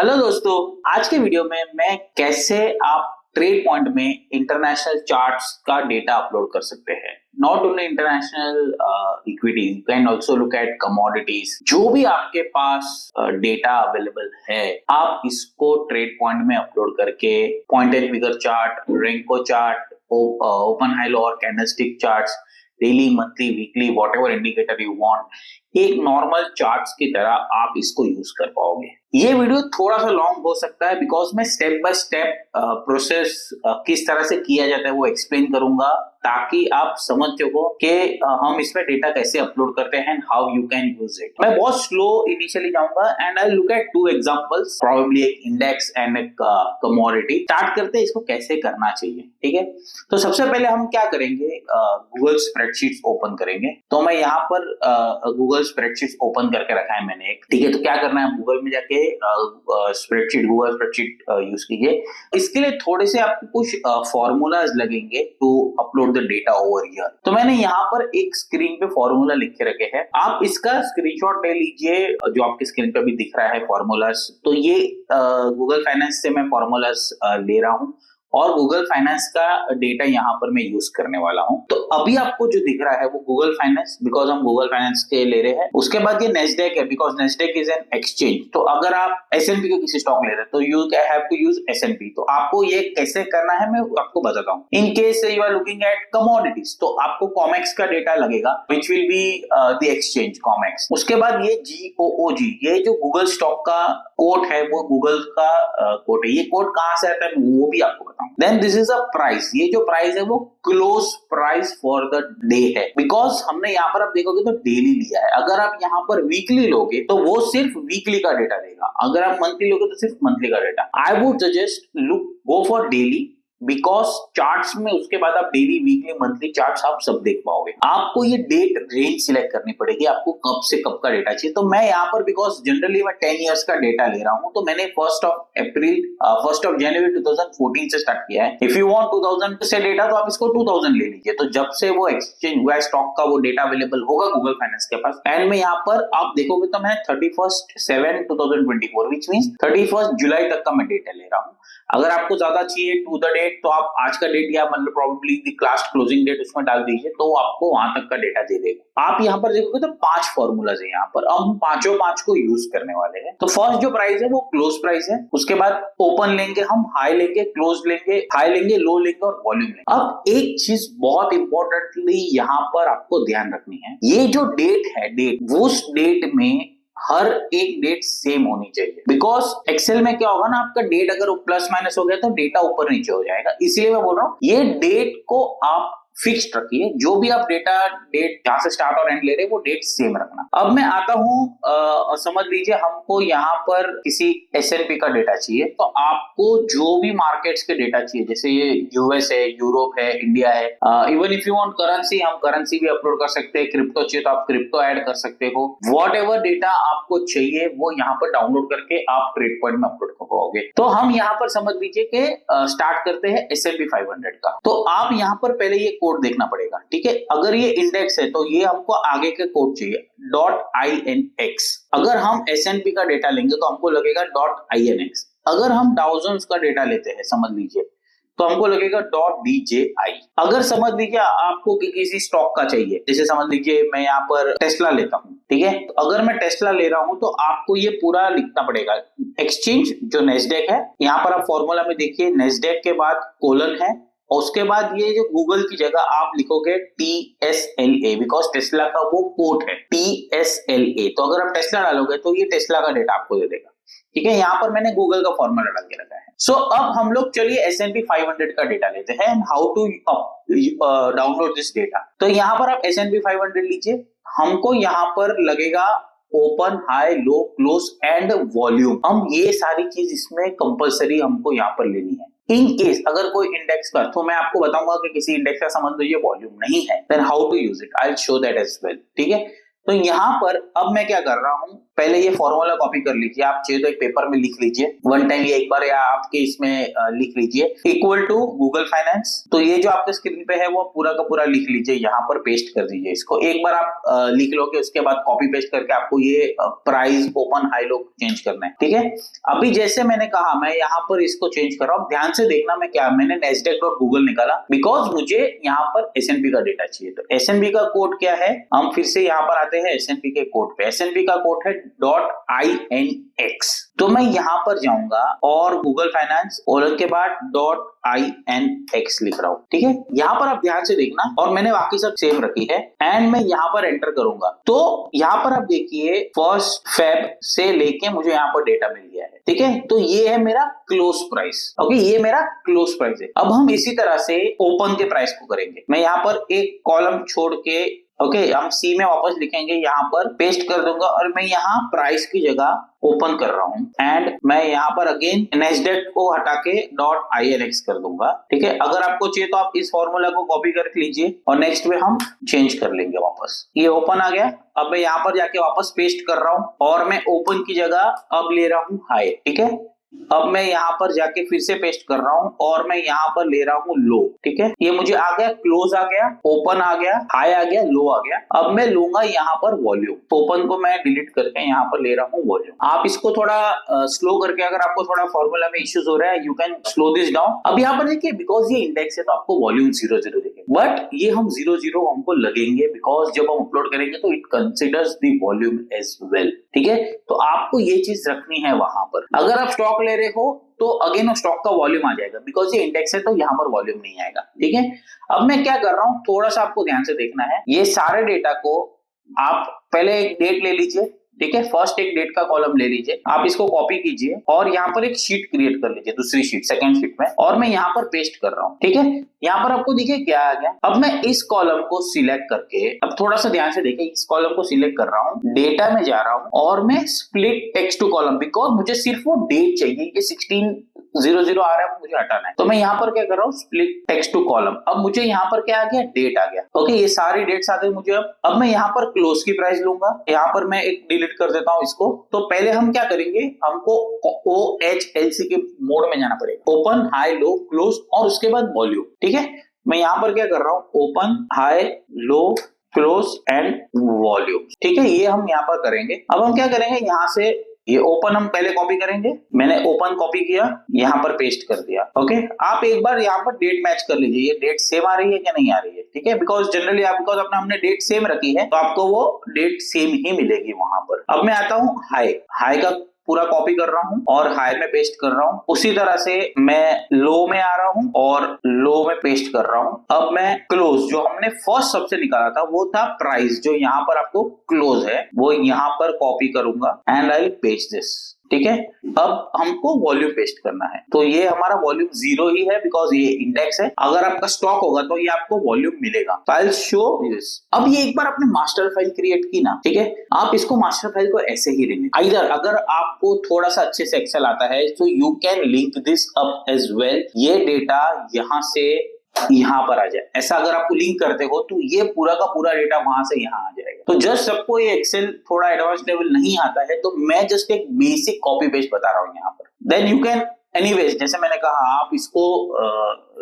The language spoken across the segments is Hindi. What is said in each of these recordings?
हेलो दोस्तों, आज के वीडियो में मैं कैसे आप ट्रेड पॉइंट में इंटरनेशनल चार्ट्स का डेटा अपलोड कर सकते हैं। Not only international equity, you can also look at commodities. जो भी आपके पास डेटा अवेलेबल है, आप इसको ट्रेड पॉइंट में अपलोड करके point and figure chart, Renko chart, open high low और candlestick charts, daily, monthly, weekly, whatever indicator you want, एक नॉर्मल चार्ट्स की तरह आप इसको यूज कर पाओगे। ये वीडियो थोड़ा सा लॉन्ग हो सकता है बिकॉज मैं स्टेप बाय स्टेप प्रोसेस किस तरह से किया जाता है वो एक्सप्लेन करूंगा, ताकि आप समझ सको कि हम इसमें डेटा कैसे अपलोड करते हैं, how you can use it. मैं बहुत स्लो इनिशियली जाऊंगा and I look at to examples, probably एक इंडेक्स एंड एक कमोडिटी। स्टार्ट करते हैं इसको कैसे करना चाहिए। ठीक है, तो सबसे पहले हम क्या करेंगे, गूगल स्प्रेडशीट्स ओपन करेंगे। तो मैं यहाँ पर गूगल स्प्रेडशीट्स ओपन करके रखा है मैंने एक। ठीक है, तो क्या करना है, गूगल में जाके स्प्रेडशीट, गूगल स्प्रेडशीट यूज कीजिए। इसके लिए थोड़े से आपको कुछ फॉर्मूलाज लगेंगे to upload the data over here. तो मैंने यहाँ पर एक स्क्रीन पे फॉर्मूला लिख के रखे हैं, आप इसका स्क्रीनशॉट ले लीजिए जो आपकी स्क्रीन पे भी दिख रहा है फॉर्मूलाज। तो ये गूगल फाइनेंस से मैं फॉर्मूलाज ले रहा हूँ और गूगल फाइनेंस का डेटा यहाँ पर मैं यूज करने वाला हूँ। तो अभी आपको जो दिख रहा है वो गूगल फाइनेंस, बिकॉज हम गूगल फाइनेंस के ले रहे हैं। उसके बाद ये नेस्डेक है, because Nasdaq is an exchange. तो अगर आप एसएनपी के किसी स्टॉक ले रहे हैं तो you have to use S and P. तो आपको ये कैसे करना है मैं आपको बताता हूँ। In case you are looking at commodities तो आपको कॉमेक्स का डेटा लगेगा, which will be the exchange COMEX. उसके बाद ये GOOG, ये जो गूगल स्टॉक का कोड है वो गूगल का कोड है। ये कोड कहां से आता है वो भी आपको बताऊं। Then this is a price, ये जो प्राइस है वो close price for the day है, बिकॉज हमने यहाँ पर आप देखोगे तो डेली लिया है। अगर आप यहाँ पर वीकली लोगे तो वो सिर्फ वीकली का डेटा देगा, अगर आप मंथली लोगे तो सिर्फ मंथली का data. I would suggest look go for daily, because charts में उसके बाद आप डेली, वीकली, मंथली चार्ट्स आप सब देख पाओगे। आपको ये डेट रेंज सिलेक्ट करनी पड़ेगी, आपको कब से कब का डेटा चाहिए। तो मैं यहाँ पर बिकॉज जनरली मैं 10 इयर्स का डेटा ले रहा हूँ, तो मैंने 1 जनवरी 2014 से स्टार्ट किया है। इफ यू वांट 2000 से डेटा तो आप इसको 2000 ले लीजिए। तो जब से वो एक्सचेंज हुआ है स्टॉक का वो डेटा अवेलेबल होगा गूगल फाइनेंस के पास। एंड में यहाँ पर आप देखोगे तो मैंने 31/7/2024 विच मींस 31 जुलाई तक का मैं डेटा ले रहा हूँ। अगर आपको ज्यादा चाहिए टू द डेट तो आप आज का डेट या मतलब probably the last closing date उसमें डाल दीजिए, तो आपको वहां तक का डेटा दे देगा। आप यहाँ पर देखोगे तो 5 फॉर्मूलाज है यहाँ पर, हम पांचों 5 को यूज करने वाले हैं। तो फर्स्ट जो प्राइस है वो क्लोज प्राइस है। उसके बाद ओपन लेंगे, हम हाई लेंगे, क्लोज लेंगे, हाई लेंगे, लो लेंगे और वॉल्यूम लेंगे। अब एक चीज बहुत इंपॉर्टेंटली यहाँ पर आपको ध्यान रखनी है, ये जो डेट है, डेट, उस डेट में हर एक डेट सेम होनी चाहिए। बिकॉज एक्सेल में क्या होगा ना, आपका डेट अगर प्लस माइनस हो गया तो डेटा ऊपर नीचे हो जाएगा। इसलिए मैं बोल रहा हूँ ये डेट को आप फिक्स्ड रखिए। जो भी आप डेट जहां से स्टार्ट और एंड ले रहे हैं वो डेट सेम रखना। अब मैं आता हूं, समझ लीजिए हमको यहाँ पर किसी एसएनपी का डेटा चाहिए, तो आपको जो भी मार्केट्स के डेटा चाहिए, जैसे ये यूएस है, यूरोप है, इंडिया है, even if you want currency, हम करेंसी भी अपलोड कर सकते हैं। क्रिप्टो चाहिए तो आप क्रिप्टो ऐड कर सकते हो। वॉट एवर डेटा आपको चाहिए वो यहाँ पर डाउनलोड करके आप ट्रेड पॉइंट में अपलोड कर पाओगे। तो हम यहाँ पर समझ लीजिए कि स्टार्ट करते हैं S&P 500 का। तो आप यहाँ पर पहले ये कोड देखना पड़ेगा। ठीक है, अगर ये इंडेक्स है तो ये हमको आगे के कोड चाहिए .INX। अगर हम S&P का डेटा लेंगे तो हमको लगेगा .INX। अगर हम डाउ जोन्स का डेटा लेते हैं समझ लीजिए तो हमको लगेगा .DJI। अगर समझ लीजिए आपको किसी स्टॉक का चाहिए, जैसे समझ लीजिए मैं यहाँ पर टेस्ला लेता हूँ। ठीक है, तो अगर मैं टेस्ला ले रहा हूँ तो आपको ये पूरा लिखना पड़ेगा। एक्सचेंज जो नेस्डेक है, यहाँ पर आप फॉर्मूला में देखिए, नेस्डेक के बाद कोलन है और उसके बाद ये जो गूगल की जगह आप लिखोगे TSLA, बिकॉज टेस्ला का वो कोड है TSLA। तो अगर आप टेस्ला डालोगे तो ये टेस्ला का डेटा आपको दे देगा। ठीक है, यहाँ पर मैंने गूगल का फॉर्मूला डाल के रखा है। सो अब हम लोग चलिए S&P 500 का डेटा लेते हैं and how to download this data. तो यहाँ पर आप S&P 500 लीजिए, हमको यहाँ पर लगेगा open, high, low, close and volume. हम ये सारी चीज इसमें कंपलसरी हमको यहाँ पर लेनी है। इन केस अगर कोई इंडेक्स का, तो मैं आपको बताऊंगा कि किसी इंडेक्स का समझ लीजिए वॉल्यूम नहीं है, then how to use it, I will show that as well. ठीक है, तो यहाँ पर अब मैं क्या कर रहा हूँ, पहले ये फॉर्मूला कॉपी कर लीजिए, आप चाहिए तो एक पेपर में लिख लीजिए वन टाइम, ये एक बार या आपके इसमें लिख लीजिए इक्वल टू गूगल फाइनेंस। तो ये जो आपके स्क्रीन पे है वो पूरा का पूरा लिख लीजिए, यहाँ पर पेस्ट कर दीजिए इसको। एक बार आप लिख लोगे उसके बाद कॉपी पेस्ट करके आपको ये प्राइस ओपन हाई लो चेंज करना है, ठीक है। अभी जैसे मैंने कहा मैं यहाँ पर इसको चेंज कर रहा हूँ, ध्यान से देखना मैं क्या, मैंने nasdaq.google निकाला बिकॉज मुझे यहाँ पर S&P का डेटा चाहिए। तो S&P का कोड क्या है, हम फिर से यहाँ पर आते हैं S&P के कोड पे। S&P का कोड है .INX। तो मैं यहाँ पर जाऊंगा और गूगल फाइनेंस और उसके बाद .INX लिख रहा हूँ, ठीक है। यहाँ पर आप ध्यान से देखना, और मैंने बाकी सब सेम रखी है एंड मैं यहाँ पर एंटर करूंगा। तो यहाँ पर आप देखिए 1 Feb से लेके मुझे यहाँ पर डेटा मिल गया है, ठीक है। तो ये है मेरा क्लोज प्राइस, ओके, ये मेरा क्लोज प्राइस है। अब हम इसी तरह से ओपन के प्राइस को करेंगे। मैं यहाँ पर एक कॉलम छोड़ के ओके हम सी में वापस लिखेंगे, यहाँ पर पेस्ट कर दूंगा और मैं यहाँ प्राइस की जगह ओपन कर रहा हूँ एंड मैं यहाँ पर अगेन नेस्डेक को हटा के .INX कर दूंगा, ठीक है। अगर आपको चाहिए तो आप इस फॉर्मूला को कॉपी कर लीजिए और नेक्स्ट में हम चेंज कर लेंगे वापस। ये ओपन आ गया। अब मैं यहाँ पर जाके वापस पेस्ट कर रहा हूँ और मैं ओपन की जगह अब ले रहा हूँ हाई, ठीक है। अब मैं यहाँ पर जाके फिर से पेस्ट कर रहा हूँ और मैं यहाँ पर ले रहा हूँ लो, ठीक है। ये मुझे आ गया, क्लोज आ गया, ओपन आ गया, हाई आ गया, लो आ गया। अब मैं लूंगा यहाँ पर वॉल्यूम, ओपन को मैं डिलीट करके यहाँ पर ले रहा हूँ वॉल्यूम। आप इसको थोड़ा स्लो करके, अगर आपको थोड़ा फॉर्मूला में इश्यूज हो रहा है you can slow this down. अब यहाँ पर देखिए बिकॉज ये इंडेक्स है तो आपको वॉल्यूम 0 0 दिखेगा, बट ये हम 0 0 हमको लगेंगे बिकॉज जब हम अपलोड करेंगे तो it considers the volume as well, ठीक है। तो आपको ये चीज रखनी है वहां पर। अगर आप स्टॉक ले रहे हो तो अगेन वो स्टॉक का वॉल्यूम आ जाएगा, बिकॉज ये इंडेक्स है तो यहाँ पर वॉल्यूम नहीं आएगा, ठीक है। अब मैं क्या कर रहा हूँ, थोड़ा सा आपको ध्यान से देखना है। ये सारे डेटा को आप पहले एक डेट ले लीजिए, ठीक है। फर्स्ट एक डेट का कॉलम ले लीजिए, आप इसको कॉपी कीजिए और यहाँ पर एक शीट क्रिएट कर लीजिए, दूसरी शीट, सेकंड शीट में, और मैं यहाँ पर पेस्ट कर रहा हूँ, ठीक है। यहाँ पर आपको देखिए क्या आ गया। अब मैं इस कॉलम को सिलेक्ट करके, अब थोड़ा सा ध्यान से देखिए, इस कॉलम को सिलेक्ट कर रहा हूँ, डेटा में जा रहा हूँ और मैं split text to column, because मुझे सिर्फ वो डेट चाहिए, ये 1600 आ रहा है, मुझे हटाना है। तो मैं यहाँ पर क्या कर रहा हूँ, स्प्लिट टेक्स्ट टू कॉलम। अब मुझे यहाँ पर क्या आ गया, डेट आ गया, ओके। ये सारी डेट्स आ गई मुझे। अब मैं यहाँ पर क्लोज की प्राइस लूंगा, यहाँ पर मैं एक डिलीट कर देता हूँ इसको। तो पहले हम क्या करेंगे, हमको OHLC के मोड में जाना पड़ेगा, ओपन हाई लो क्लोज और उसके बाद वॉल्यूम, ठीक है। मैं यहाँ पर क्या कर रहा हूँ, open high low close and volume, ठीक है। ये हम यहाँ पर करेंगे। अब हम क्या करेंगे, यहाँ से ये ओपन हम पहले कॉपी करेंगे। मैंने ओपन कॉपी किया, यहाँ पर पेस्ट कर दिया, ओके। आप एक बार यहाँ पर डेट मैच कर लीजिए, ये डेट सेम आ रही है क्या नहीं आ रही है, ठीक है। बिकॉज जनरली बिकॉज अपना हमने डेट सेम रखी है तो आपको वो डेट सेम ही मिलेगी वहां पर। अब मैं आता हूँ हाई, हाई का पूरा कॉपी कर रहा हूँ और हाई में पेस्ट कर रहा हूँ। उसी तरह से मैं लो में आ रहा हूँ और लो में पेस्ट कर रहा हूँ। अब मैं क्लोज, जो हमने फर्स्ट सबसे निकाला था वो था प्राइस, जो यहाँ पर आपको क्लोज है, वो यहाँ पर कॉपी करूंगा and I will paste this, ठीक है। अब हमको वॉल्यूम पेस्ट करना है, तो ये हमारा वॉल्यूम 0 ही है बिकॉज ये इंडेक्स है। अगर आपका स्टॉक होगा तो ये आपको वॉल्यूम मिलेगा। File show this. अब ये एक बार आपने मास्टर फाइल क्रिएट की ना, ठीक है, आप इसको मास्टर फाइल को ऐसे ही लिंक, आइदर अगर आपको थोड़ा सा अच्छे से एक्सेल आता है तो you can link this up as well. ये डेटा यहाँ से यहाँ पर आ जाए, ऐसा अगर आपको लिंक करते हो तो ये पूरा का पूरा डेटा वहां से यहाँ आ जाएगा। तो जस्ट सबको ये एक्सेल थोड़ा एडवांस लेवल नहीं आता है तो मैं जस्ट एक बेसिक कॉपी पेस्ट बता रहा हूँ यहाँ पर। देन यू कैन एनीवेज, जैसे मैंने कहा, आप इसको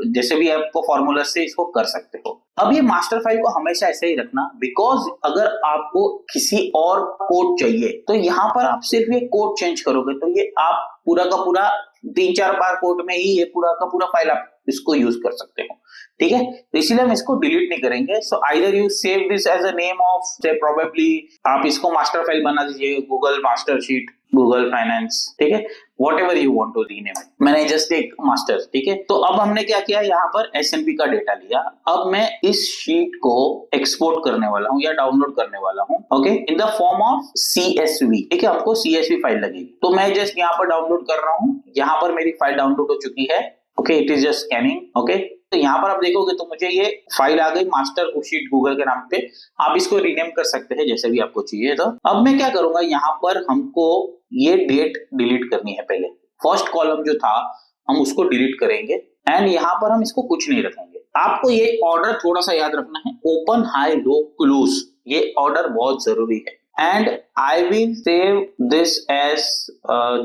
जैसे भी आपको फॉर्मूला से इसको कर सकते हो। अब ये मास्टर फाइल को हमेशा ऐसे ही रखना, बिकॉज अगर आपको किसी और कोड चाहिए तो यहाँ पर आप सिर्फ ये कोड चेंज करोगे तो ये आप पूरा का पूरा 3-4 बार कोड में ही ये पूरा का पूरा फाइल आप इसको यूज कर सकते हो, ठीक है। तो इसीलिए हम इसको डिलीट नहीं करेंगे। So either you save this as a name of, say probably आप इसको मास्टर फाइल बना दीजिए, Google master sheet, Google finance, ठीक है, whatever you want to rename it। मैंने जस्ट एक मास्टर, ठीक है। तो अब हमने क्या किया, यहाँ पर S&P का डेटा लिया। अब मैं इस शीट को एक्सपोर्ट करने वाला हूँ या डाउनलोड करने वाला हूँ, okay, in the form of CSV, ठीक है। हमको CSV फाइल लगेगी, तो मैं जस्ट यहाँ पर डाउनलोड कर रहा हूँ। यहाँ पर मेरी फाइल डाउनलोड हो चुकी है, okay, it is just scanning, okay. तो यहाँ पर आप देखोगे तो मुझे ये फाइल आ गई, मास्टर शीट गूगल के नाम पे। आप इसको रीनेम कर सकते हैं जैसे भी आपको चाहिए। तो अब मैं क्या करूंगा, यहाँ पर हमको ये डेट डिलीट करनी है। पहले फर्स्ट कॉलम जो था हम उसको डिलीट करेंगे एंड यहाँ पर हम इसको कुछ नहीं रखेंगे। आपको ये ऑर्डर थोड़ा सा याद रखना है, ओपन हाई लो क्लोज, ये ऑर्डर बहुत जरूरी है। And I will save this as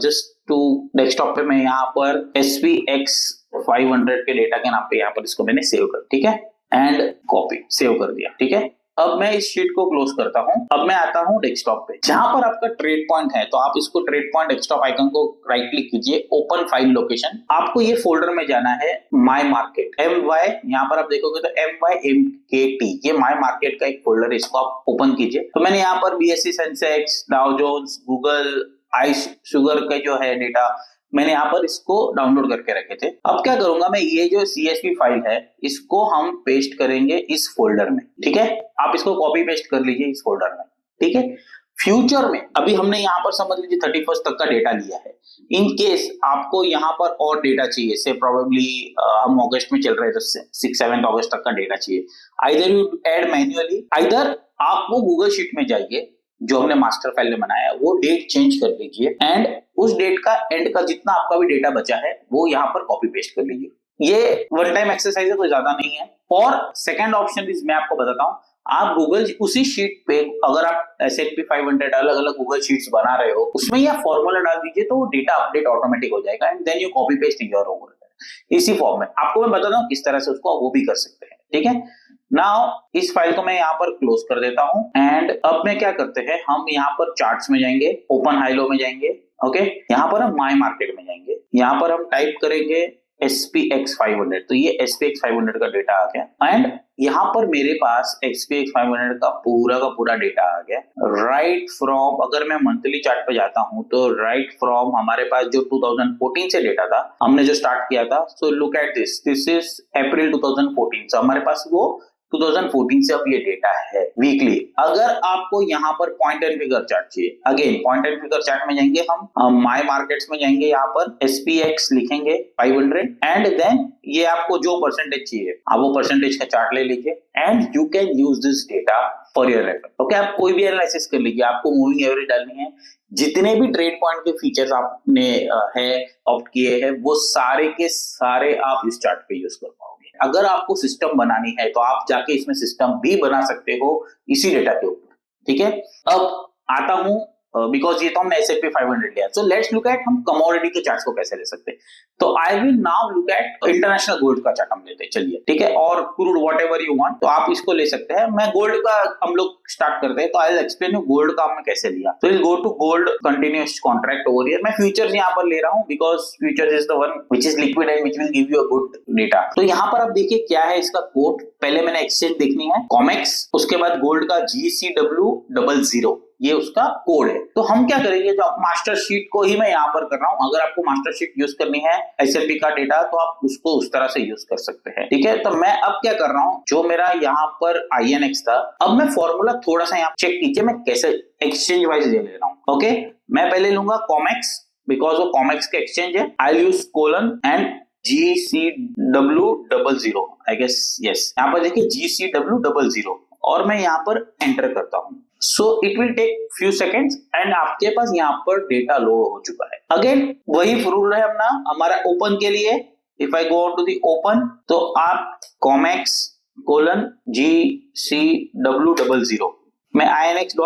just to desktop पे मैं यहाँ पर SPX 500 के डेटा के नाम पे यहाँ पर इसको मैंने सेव कर, ठीक है, एंड कॉपी सेव कर दिया, ठीक है। अब मैं इस शीट को क्लोज करता हूं। अब मैं आता हूं डेस्कटॉप पे जहां पर आपका ट्रेड पॉइंट है, तो आप इसको ट्रेड पॉइंट डेस्कटॉप आइकन को राइट क्लिक कीजिए, ओपन फाइल लोकेशन। आपको ये फोल्डर में जाना है माय मार्केट MY, यहाँ पर आप देखोगे तो MYMKT, ये माय मार्केट का एक फोल्डर है, इसको आप ओपन कीजिए। तो मैंने यहाँ पर BSE Sensex, Dow Jones, Google, ice sugar का जो है डेटा मैंने यहाँ पर इसको डाउनलोड करके रखे थे। अब क्या करूंगा मैं, ये जो CSV फाइल है इसको हम पेस्ट करेंगे इस फोल्डर में, ठीक है। आप इसको कॉपी पेस्ट कर लीजिए इस फोल्डर में, ठीक है। फ्यूचर में अभी हमने यहाँ पर समझ लीजिए 31 तक का डेटा लिया है। इन केस आपको यहाँ पर और डेटा चाहिए, से प्रोबेबली हम अगस्त में चल रहे हैं तो 6-7 अगस्त तक का डेटा चाहिए, either you add manually, either आप वो गूगल शीट में जाइए जो हमने मास्टर फाइल में बनाया है, वो डेट चेंज कर लीजिए एंड उस डेट का एंड का जितना आपका भी डेटा बचा है वो यहाँ पर कॉपी पेस्ट कर लीजिए। ये वन टाइम एक्सरसाइज है, कोई ज्यादा नहीं है। और सेकंड ऑप्शन इज, मैं आपको बताता हूँ, आप गूगल उसी शीट पे अगर आप S&P 500 अलग अलग गूगल शीट्स बना रहे हो, उसमें यह फॉर्मूला डाल दीजिए तो डेटा अपडेट ऑटोमेटिक हो जाएगा and then you copy paste in your over. इसी फॉर्म में आपको मैं बताता हूँ किस तरह से उसको वो भी कर सकते हैं, ठीक है। नाउ इस फाइल को मैं यहाँ पर क्लोज कर देता हूं एंड अब मैं क्या करते हैं, हम यहाँ पर चार्ट्स में जाएंगे, ओपन हाई लो में जाएंगे, ओके। यहाँ पर हम माय मार्केट में जाएंगे, यहाँ पर हम टाइप करेंगे SPX 500, तो ये SPX 500 का डेटा आ गया एंड यहाँ पर मेरे पास SPX 500 का पूरा डेटा आ गया। राइट फ्रॉम, अगर मैं मंथली चार्ट पे जाता हूँ तो राइट फ्रॉम हमारे पास जो 2014 से डेटा था, हमने जो स्टार्ट किया था, so look at this is अप्रैल 2014, सो हमारे पास वो 2014 से अब ये डेटा है वीकली। अगर आपको यहाँ पर पॉइंट एंड फिगर चार्ट चाहिए, again point and figure chart में जाएंगे, हम माय मार्केट्स में जाएंगे, यहाँ पर SPX लिखेंगे 500 एंड देन ये आपको जो परसेंटेज चाहिए आप वो परसेंटेज का चार्ट ले लीजिए and you can use this data for your reference, okay. आप कोई भी एनालिसिस कर लीजिए, आपको मूविंग एवरेज डालनी है, जितने भी ट्रेड पॉइंट के फीचर्स आपने है ऑप्ट किए हैं वो सारे के सारे आप इस चार्ट पे यूज कर पाओगे। अगर आपको सिस्टम बनानी है तो आप जाके इसमें सिस्टम भी बना सकते हो इसी डेटा के ऊपर, ठीक है। अब आता हूं, बिकॉज ये तो हमने S&P 500 लिया, सो लेट्स लुक एट हम कमोडिटी के चार्ट्स को कैसे ले सकते हैं। तो I will now look at international gold का चार्ट हम लेते हैं, चलिए, ठीक है, और क्रूड व्हाटएवर यू वांट, तो आप इसको ले सकते हैं। मैं गोल्ड का हम लोग स्टार्ट करते हैं, तो I will explain you gold का हमने कैसे लिया। तो will go to gold continuous contract over here. मैं फ्यूचर्स यहाँ पर ले रहा हूँ because futures is the one which is liquid and which will give you a good data. तो यहाँ पर आप देखिए क्या है इसका कोड, पहले मैंने एक्सचेंज देखनी है COMEX, उसके बाद गोल्ड का GCW00, ये उसका कोड है। तो हम क्या करेंगे, जो मास्टर शीट को ही मैं यहाँ पर कर रहा हूँ, अगर आपको मास्टर शीट यूज करनी है S&P का डेटा तो आप उसको उस तरह से यूज कर सकते हैं, ठीक है। तो मैं अब क्या कर रहा हूँ, जो मेरा यहाँ पर INX था, अब मैं फॉर्मूला थोड़ा सा यहाँ चेक कीजिए मैं कैसे एक्सचेंज वाइज ले रहा हूँ, ओके। मैं पहले लूंगा COMEX बिकॉज वो COMEX का एक्सचेंज है, I use colon and GCW00, I guess yes, यहाँ पर देखिए GCW00 और मैं यहाँ पर एंटर करता हूँ। So it will take few seconds and आपके पास यहाँ पर डेटा लोड हो चुका है। अगेन वही रूल है अपना हमारा ओपन के लिए, if I go on to the open, तो आप COMEX कोलन GCW00, मैं INX को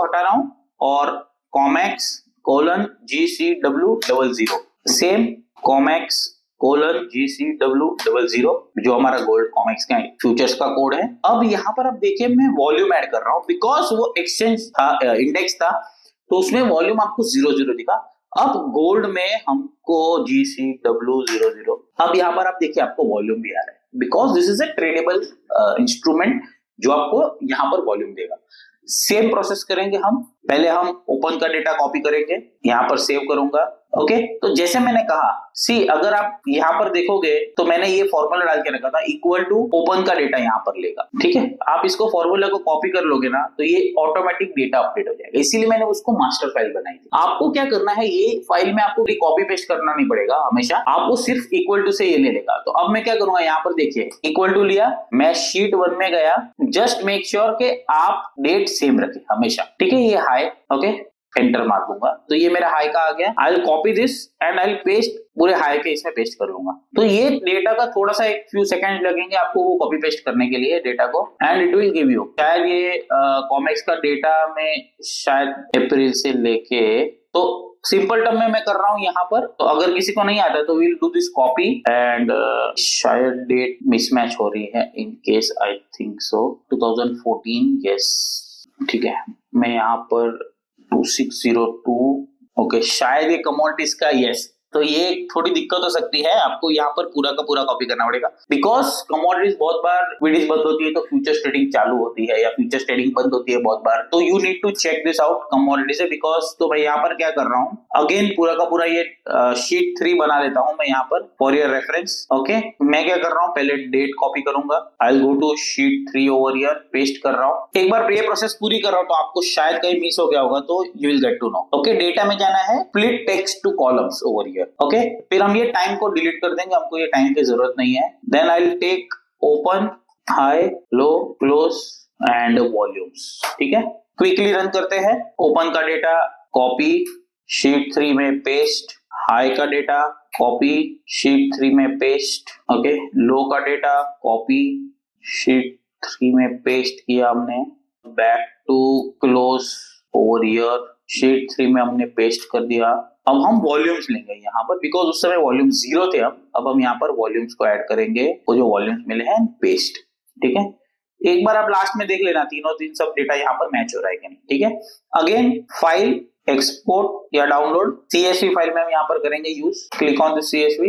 हटा रहा हूं और COMEX colon GCW00, same COMEX colon GCW00 जो हमारा गोल्ड COMEX का फ्यूचर्स का कोड है। अब यहाँ पर आप देखिए मैं वॉल्यूम ऐड कर रहा हूँ बिकॉज वो एक्सचेंज था, इंडेक्स था, तो उसमें वॉल्यूम आपको 00 दिखा। अब गोल्ड में हमको GCW00, अब यहाँ पर आप देखिए आपको वॉल्यूम भी आ रहा है because this is a tradable instrument जो आपको यहाँ पर वॉल्यूम देगा। सेम प्रोसेस करेंगे हम, पहले हम ओपन का डेटा कॉपी करेंगे, यहाँ पर सेव करूंगा, ओके। तो जैसे मैंने कहा, सी अगर आप यहाँ पर देखोगे तो मैंने ये फॉर्मूला डाल के रखा था इक्वल टू ओपन का डेटा यहाँ पर लेगा, ठीक है। आप इसको फॉर्मूला को कॉपी कर लोगे ना तो ये ऑटोमेटिक डेटा अपडेट हो जाएगा, इसीलिए मैंने उसको मास्टर फाइल बनाई थी। आपको क्या करना है, ये फाइल में आपको कॉपी पेस्ट करना नहीं पड़ेगा हमेशा, आपको सिर्फ इक्वल टू से ये ले लेगा। तो अब मैं क्या करूंगा, यहाँ पर देखिए इक्वल टू लिया, मैं शीट 1 में गया, जस्ट मेक श्योर के आप डेट सेम रखें हमेशा, ठीक है, ये हाई, ओके। एंटर मार दूंगा तो ये मेरा हाई का आ गया। I will copy this and I will paste, पूरे हाई के इसमें पेस्ट कर लूंगा। तो ये डेटा का थोड़ा सा एक फ्यू सेकंड लगेंगे आपको वो कॉपी पेस्ट करने के लिए डेटा को, and it will give you. शायद ये कॉमेक्स का डेटा में शायद अप्रैल से लेके, तो सिंपल टर्म में मैं कर रहा हूं यहाँ पर। तो अगर किसी को नहीं आता तो will do this copy and शायद डेट मिसमैच हो रही है in case, I think so 2014, yes ठीक है। मैं यहाँ पर 2602, ओके शायद ये कमोडिटीज का, यस। तो ये थोड़ी दिक्कत हो सकती है, आपको यहाँ पर पूरा का पूरा कॉपी करना पड़ेगा, बिकॉज कमोडिटीज बहुत बार विडीज बंद होती है तो फ्यूचर ट्रेडिंग चालू होती है या फ्यूचर ट्रेडिंग बंद होती है बहुत बार। तो you need to check this out commodity से, बिकॉज तो मैं यहाँ पर क्या कर रहा हूँ, अगेन पूरा का पूरा ये शीट 3 बना लेता हूँ मैं यहाँ पर फॉर योर रेफरेंस। ओके मैं क्या कर रहा हूँ, पहले डेट कॉपी करूंगा, I will go to sheet 3 over here, paste कर रहा हूँ। एक बार ये प्रोसेस पूरी कर रहा हूँ तो आपको शायद कहीं मिस हो गया होगा, तो you will get to know. Okay data में जाना है, split text to columns over here. Okay फिर हम ये टाइम को डिलीट कर देंगे, हमको ये टाइम की जरूरत नहीं है। Then I will take open, high, low, close and volumes. ठीक है क्विकली रन करते हैं। ओपन का डेटा कॉपी शीट 3 में पेस्ट, हाई का डेटा कॉपी शीट 3 में पेस्ट, ओके लो का डेटा कॉपी शीट 3 में पेस्ट किया हमने, back to close over here sheet 3 में हमने पेस्ट कर दिया। अब हम वॉल्यूम्स लेंगे यहाँ पर, बिकॉज उस समय वॉल्यूम 0 थे। अब हम यहाँ पर वॉल्यूम्स को ऐड करेंगे, वो जो वॉल्यूम्स मिले हैं पेस्ट। ठीक है एक बार आप लास्ट में देख लेना तीनों तीन सब डेटा यहाँ पर मैच हो रहा है कि नहीं। ठीक है अगेन फाइल एक्सपोर्ट या डाउनलोड, CSV फाइल में हम यहाँ पर करेंगे use. Click on the CSV,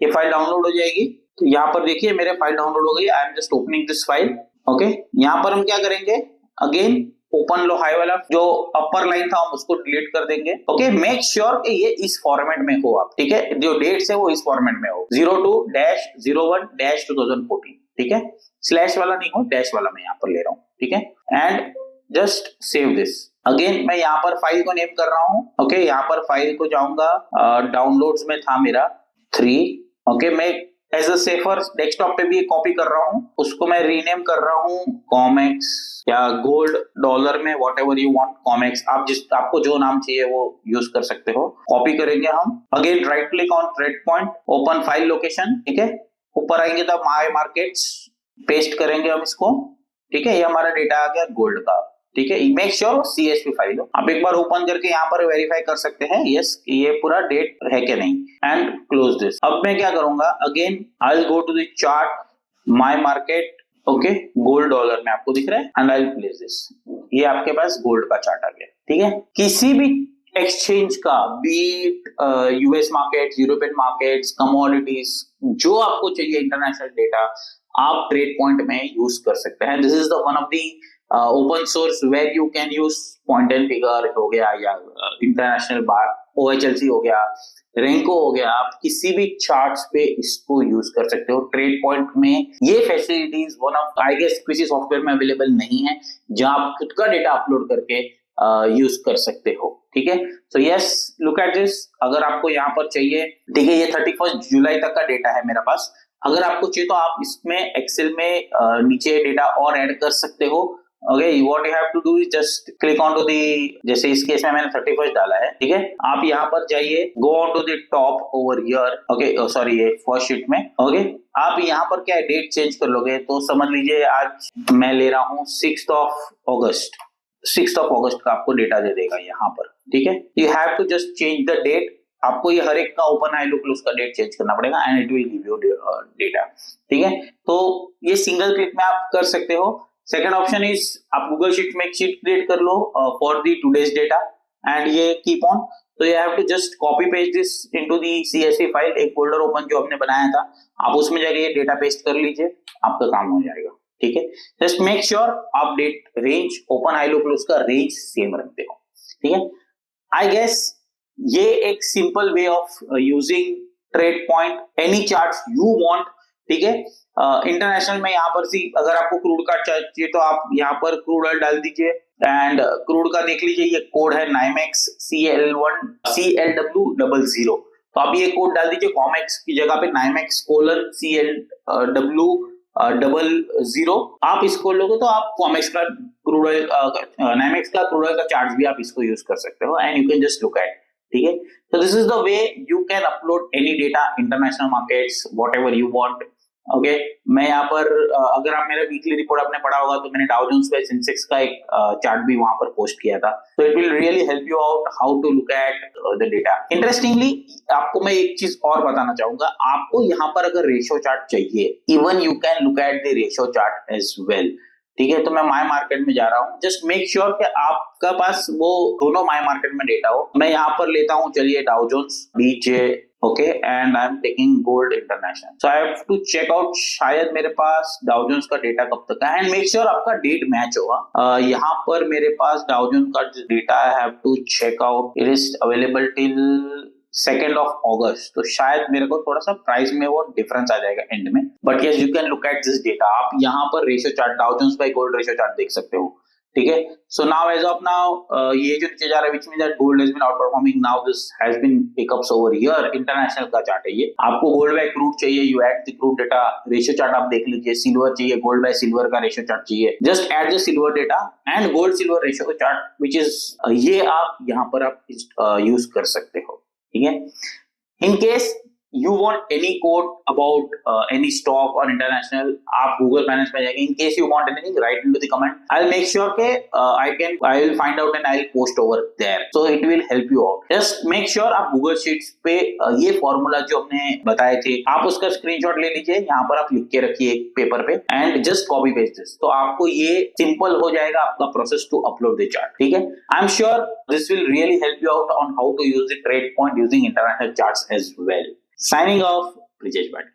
ये फाइल डाउनलोड हो जाएगी। तो यहाँ पर देखिए मेरे फाइल डाउनलोड हो गई, I am just opening this file. Okay यहाँ पर हम क्या करेंगे, अगेन ओपन लो हाई वाला जो अपर लाइन था हम उसको डिलीट कर देंगे। ओके मेक श्योर कि ये इस फॉर्मेट में हो आप। ठीक है जो डेट्स है वो इस फॉर्मेट में हो, 02-01-2014। ठीक है स्लैश वाला नहीं हो, डैश वाला मैं यहाँ पर ले रहा हूँ। ठीक है and just save this. Again मैं यहाँ पर फाइल को नेम कर रहा हूँ। ओके यहाँ पर फाइल को जाऊंगा, डाउनलोड्स में था मेरा 3। ओके मैं एज अ सेफर डेस्कटॉप पे भी कॉपी कर रहा हूँ, उसको मैं रीनेम कर रहा हूँ कॉमेक्स या गोल्ड डॉलर में, what ever you want COMEX. आप आपको जो नाम चाहिए वो यूज कर सकते हो। कॉपी करेंगे हम, again right click on trade point, open file location. ठीक है ऊपर आएंगे तो माय मार्केट्स, पेस्ट करेंगे हम इसको। ठीक है ये हमारा डेटा आ गया गोल्ड का। ठीक है मेक श्योर CSV फाइल हो। आप एक बार ओपन करके यहाँ पर वेरीफाई कर सकते हैं यस ये पूरा डेट है कि नहीं, एंड क्लोज दिस। अब मैं क्या करूंगा, again I will go to the chart, my market, okay gold dollar में आपको दिख रहा है, and I will place this. ये आपके पास गोल्ड का चार्ट आ गया। ठीक है किसी भी एक्सचेंज का, be it US market, European markets, commodities, जो आपको चाहिए इंटरनेशनल डेटा आप ट्रेड पॉइंट में यूज कर सकते हैं। This is the one of the open source where you can use point and figure हो गया या इंटरनेशनल बार OHLC हो गया, रेंको हो गया, आप किसी भी चार्ट्स पे इसको यूज कर सकते हो। ट्रेड पॉइंट में ये facilities one of I guess किसी सॉफ्टवेयर में अवेलेबल नहीं है जहां आप खुद का डेटा अपलोड करके यूज कर सकते हो। ठीक है so yes look at this. अगर आपको यहाँ पर चाहिए, ठीक है ये 31 जुलाई तक का डेटा है मेरा पास। अगर आपको चाहिए तो आप इसमें एक्सेल में नीचे डेटा और ऐड कर सकते हो। Okay what you have to do is just click on to the, जैसे इस केस में मैंने 31 डाला है। ठीक है आप यहाँ पर जाइए, go on to the top over here. Okay sorry ये फर्स्ट शीट में। ओके आप यहाँ पर क्या है डेट चेंज कर लोगे, तो समझ लीजिए आज मैं ले रहा हूँ 6th of August। 6th of August का आपको डेटा दे देगा यहाँ पर। ठीक है you have to just change the date. आपको ये हर एक का ओपन आई लुक उसका डेट चेंज करना पड़ेगा and it will give you data. ठीक है तो ये सिंगल क्लिक में आप कर सकते हो। सेकंड ऑप्शन इज आप गूगल शीट में एक शीट क्रिएट कर लो for the today's data and ये कीप ऑन। तो you have to just copy paste this into the CSV file, एक फोल्डर ओपन जो हमने बनाया था आप उसमें जाके ये डेटा पेस्ट कर लीजिए, आपका काम हो जाएगा। ठीक है जस्ट मेक श्योर आप date range open I look उसका रेंज सेम रखते हो। ठीक है आई गेस ये एक simple way of using trade point any charts you want. ठीक है इंटरनेशनल में यहाँ पर सी अगर आपको क्रूड का चाहिए तो आप यहाँ पर क्रूड ऑयल डाल दीजिए एंड क्रूड का देख लीजिए ये कोड है NYMEX CLW00। तो आप ये कोड डाल दीजिए कॉमेक्स की जगह पे NYMEX CLW00। आप इसको लोगे तो आप कॉमेक्स का क्रूड ऑयल, नाइमेक्स का क्रूड ऑयल का चार्ट भी आप इसको यूज कर सकते हो and you can just look at, ठीक है। तो this is the way you can upload any data, international markets, what ever you want. Okay, मैं यहाँ पर अगर आप मेरा वीकली रिपोर्ट आपने पढ़ा होगा तो मैंने डाउ जोन्स पे सेंसेक्स का एक चार्ट भी वहां पर पोस्ट किया था। तो it will really help you out how to look at the data. Interestingly आपको मैं एक चीज और बताना चाहूंगा, आपको यहाँ पर अगर रेशियो चार्ट चाहिए, even you can look at the ratio chart as well, ठीक है। तो मैं माय मार्केट में जा रहा हूँ, जस्ट मेक श्योर कि आपका पास वो दोनों माय मार्केट में डेटा हो। मैं यहाँ पर लेता हूँ, चलिए Dow Jones DJ, okay, and I am taking gold international. So I have to check out शायद मेरे पास डाउ जोन्स का डेटा कब तक है, एंड मेक श्योर आपका डेट मैच होगा। यहाँ पर मेरे पास डाउ जोन्स का data I have to check out, it is available till 2nd of August। तो शायद मेरे को थोड़ा सा प्राइस में वो डिफरेंस आ जाएगा एंड में, but yes you can look at this data. आप यहाँ पर ratio chart, Dow Jones by gold ratio chart देख सकते हो, ठीक है। So now as of now ये जो नीचे जा रहा है, which means that gold has been outperforming, now this has been pickups over here. International का चार्ट है ये। आपको गोल्ड बाय क्रूड चाहिए, you add the crude data, ratio chart आप देख लीजिए। सिल्वर चाहिए, गोल्ड बाय सिल्वर का रेशियो चार्ट चाहिए, just add the silver data and gold silver ratio chart, which is ये आप यहाँ पर आप यूज कर सकते हो, ठीक है। In case you want any quote about any stock or international, आप Google Finance में जाएंगे, in case you want anything, write into the comment. I'll make sure के I will find out and I'll post over there. So it will help you out. Just make sure आप Google Sheets पे ये फॉर्मूला जो हमने बताए थे, आप उसका स्क्रीनशॉट ले लीजिए, यहाँ पर आप लिख के रखिए एक पेपर पे and just copy paste this. तो आपको ये सिंपल हो जाएगा आपका process to upload the chart, ठीक है। I am sure this will really help you out on how to use the trade point using international charts as well. Signing off, Brijesh Bhatt.